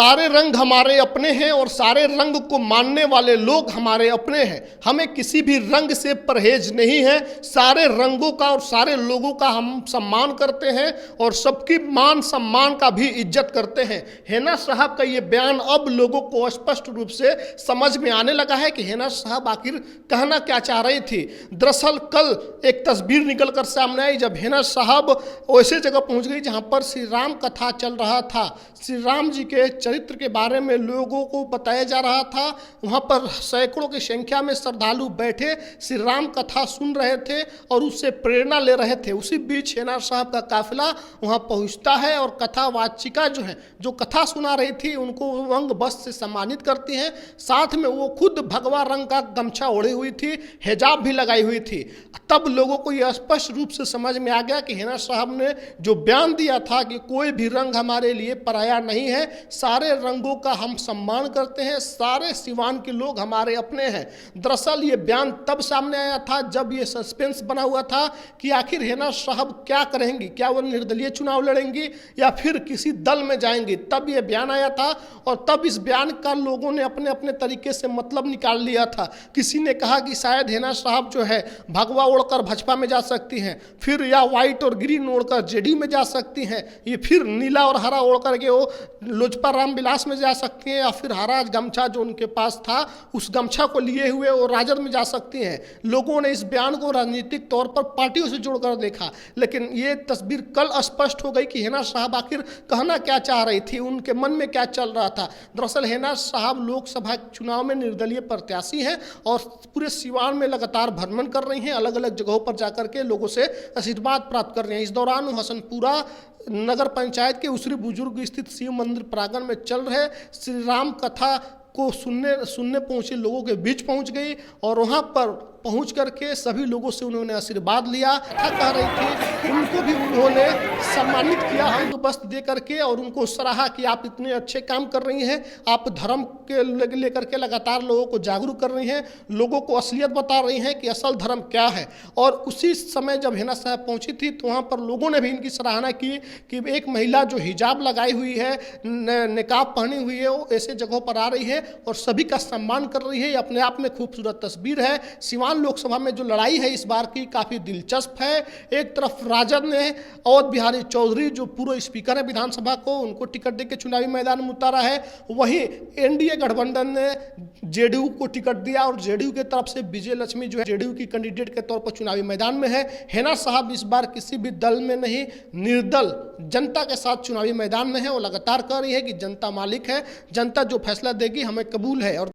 सारे रंग हमारे अपने हैं और सारे रंग को मानने वाले लोग हमारे अपने हैं। हमें किसी भी रंग से परहेज नहीं है। सारे रंगों का और सारे लोगों का हम सम्मान करते हैं और सबकी मान सम्मान का भी इज्जत करते हैं। हेना साहब का ये बयान अब लोगों को स्पष्ट रूप से समझ में आने लगा है कि हेना साहब आखिर कहना क्या चाह रही थी। दरअसल कल एक तस्वीर निकल कर सामने आई जब हेना साहब वैसे जगह पहुंच गई जहां पर श्री राम कथा चल रहा था। श्री राम जी के चरित्र के बारे में लोगों को बताया जा रहा था। वहाँ पर सैकड़ों की संख्या में श्रद्धालु बैठे श्री राम कथा सुन रहे थे और उससे प्रेरणा ले रहे थे। उसी बीच हेना साहब का काफिला वहाँ पहुँचता है और कथावाचिका जो है, जो कथा सुना रही थी, उनको रंग बस से सम्मानित करती हैं। साथ में वो खुद भगवा रंग का गमछा ओढ़ी हुई थी, हिजाब भी लगाई हुई थी। तब लोगों को यह स्पष्ट रूप से समझ में आ गया कि हेना साहब ने जो बयान दिया था कि कोई भी रंग हमारे लिए पराया नहीं है, सारे रंगों का हम सम्मान करते हैं, सारे सिवान के लोग हमारे अपने हैं। दरअसल ये बयान तब सामने आया था जब ये सस्पेंस बना हुआ था कि आखिर हेना साहब क्या करेंगी, क्या वो निर्दलीय चुनाव लड़ेंगी या फिर किसी दल में जाएंगी। तब ये बयान आया था और तब इस बयान का लोगों ने अपने अपने तरीके से मतलब निकाल लिया था। किसी ने कहा कि शायद हेना साहब जो है भगवा ओढ़कर भाजपा में जा सकती हैं, फिर या व्हाइट और ग्रीन ओढ़कर जेडी में जा सकती हैं, ये फिर नीला और हरा ओढ़ करके वो लोजपा रामविलास में जा सकती हैं, या फिर हरा गमछा जो उनके पास था उस गमछा को लिए हुए वो राजद में जा सकती हैं। लोगों ने इस बयान को राजनीतिक तौर पर पार्टियों से जोड़कर देखा, लेकिन ये तस्वीर कल स्पष्ट हो गई कि हेना साहब आखिर कहना क्या चाह रही थी, उनके मन में क्या चल रहा था। दरअसल हेना साहब लोकसभा चुनाव में निर्दलीय प्रत्याशी हैं और पूरे सिवान में लगातार भ्रमण कर रही हैं, अलग अलग जगहों पर जाकर के लोगों से आशीर्वाद प्राप्त कर रहे हैं। इस दौरान हसनपुरा नगर पंचायत के उसरी बुजुर्ग स्थित शिव मंदिर प्रांगण में चल रहे श्री राम कथा को सुनने पहुंचे लोगों के बीच पहुंच गई और वहां पर पहुंच करके सभी लोगों से उन्होंने आशीर्वाद लिया। कह रही थी उनको भी उन्होंने सम्मानित किया हम वस्त्र दे करके और उनको सराहा कि आप इतने अच्छे काम कर रही हैं, आप धर्म के लेकर के लगातार लोगों को जागरूक कर रही हैं, लोगों को असलियत बता रही हैं कि असल धर्म क्या है। और उसी समय जब हेना साहब पहुंची थी तो वहाँ पर लोगों ने भी इनकी सराहना की कि एक महिला जो हिजाब लगाई हुई है, निकाब पहनी हुई है, वो ऐसे जगहों पर आ रही है और सभी का सम्मान कर रही है। ये अपने आप में खूबसूरत तस्वीर है। सिवान लोकसभा में जो लड़ाई है इस बार की काफी दिलचस्प है। एक तरफ राजद ने अवध बिहारी चौधरी जो पूर्व स्पीकर है विधानसभा को, उनको टिकट देकर चुनावी मैदान में उतारा है। वहीं एनडीए गठबंधन ने जेडीयू को टिकट दिया और जेडीयू की तरफ से विजय लक्ष्मी जो है जेडीयू की कैंडिडेट के तौर पर चुनावी मैदान में है। हेना साहब इस बार किसी भी दल में नहीं, निर्दल जनता के साथ चुनावी मैदान में है। वो लगातार कह रही है कि जनता मालिक है, जनता जो फैसला देगी हमें कबूल है। और